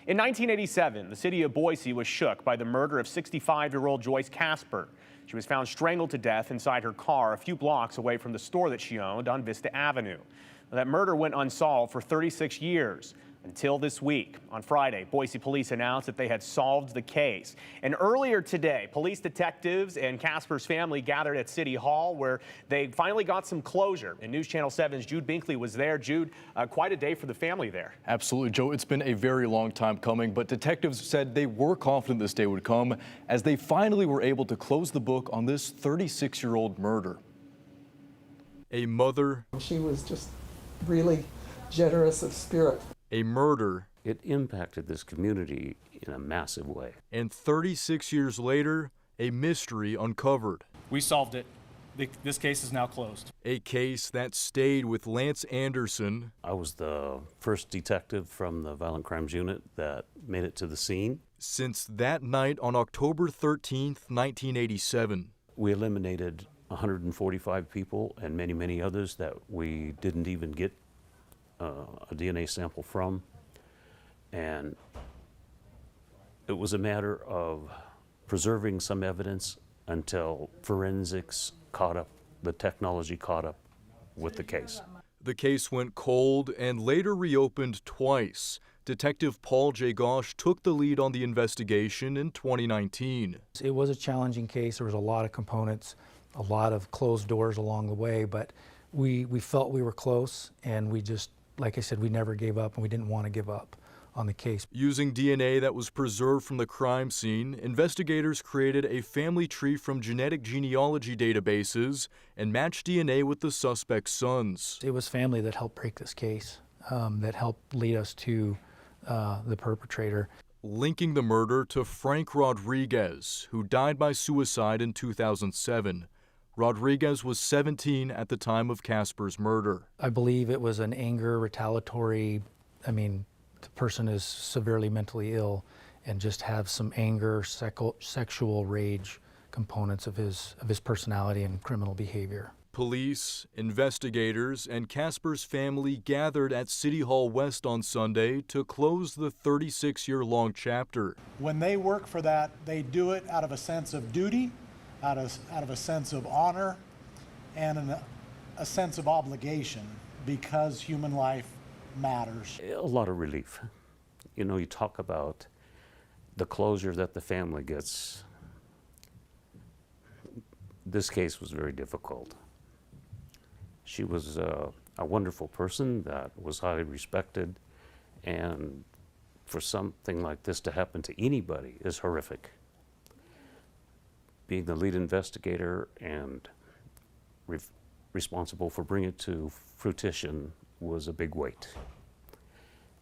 In 1987, the city of Boise was shook by the murder of 65-year-old Joyce Casper. She was found strangled to death inside her car a few blocks away from the store that she owned on Vista Avenue. That murder went unsolved for 36 years. Until this week. On Friday, Boise police announced that they had solved the case. And earlier today, police detectives and Casper's family gathered at City Hall where they finally got some closure. And News Channel 7's Jude Binkley was there. Jude, quite a day for the family there. Absolutely, Joe. It's been a very long time coming, but detectives said they were confident this day would come as they finally were able to close the book on this 36-year-old murder. A mother. She was just really generous of spirit. A murder. It impacted this community in a massive way. And 36 years later, a mystery uncovered. We solved it. This case is now closed. A case that stayed with Lance Anderson. I was the first detective from the Violent Crimes Unit that made it to the scene. Since that night on October 13th, 1987. We eliminated 145 people and many, many others that we didn't even get a DNA sample from, and it was a matter of preserving some evidence until forensics caught up, the technology caught up with the case. The case went cold and later reopened twice. Detective Paul J. Gosh took the lead on the investigation in 2019. It was a challenging case. There was a lot of components, a lot of closed doors along the way, but we felt we were close, and we just, like I said, we never gave up, and we didn't want to give up on the case. Using DNA that was preserved from the crime scene, investigators created a family tree from genetic genealogy databases and matched DNA with the suspect's sons. It was family that helped break this case, that helped lead us to the perpetrator. Linking the murder to Frank Rodriguez, who died by suicide in 2007. Rodriguez was 17 at the time of Casper's murder. I believe it was an anger, retaliatory, the person is severely mentally ill and just have some anger, sexual rage components of his personality and criminal behavior. Police, investigators, and Casper's family gathered at City Hall West on Sunday to close the 36-year-long chapter. When they work for that, they do it out of a sense of duty, out of a sense of honor, and a sense of obligation, because human life matters. A lot of relief. You know, you talk about the closure that the family gets. This case was very difficult. She was a wonderful person that was highly respected, and for something like this to happen to anybody is horrific. Being the lead investigator and responsible for bringing it to fruition was a big weight.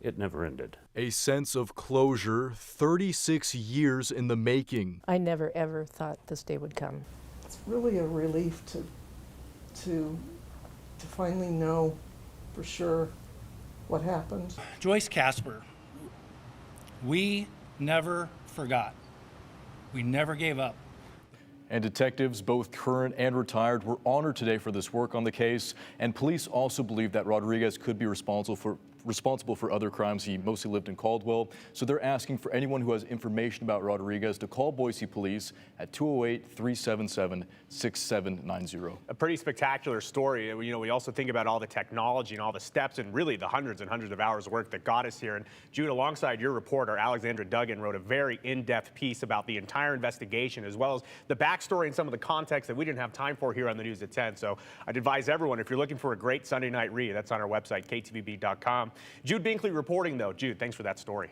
It never ended. A sense of closure, 36 years in the making. I never ever thought this day would come. It's really a relief to finally know for sure what happened. Joyce Casper, we never forgot. We never gave up. And detectives, both current and retired, were honored today for this work on the case. And police also believe that Rodriguez could be responsible for other crimes. He mostly lived in Caldwell. So they're asking for anyone who has information about Rodriguez to call Boise Police at 208-377-6790. A pretty spectacular story. You know, we also think about all the technology and all the steps and really the hundreds and hundreds of hours of work that got us here. And Jude, alongside your reporter, Alexandra Duggan, wrote a very in-depth piece about the entire investigation, as well as the backstory and some of the context that we didn't have time for here on the News at 10. So I'd advise everyone, if you're looking for a great Sunday night read, that's on our website, ktvb.com. Jude Binkley reporting, though. Jude, thanks for that story.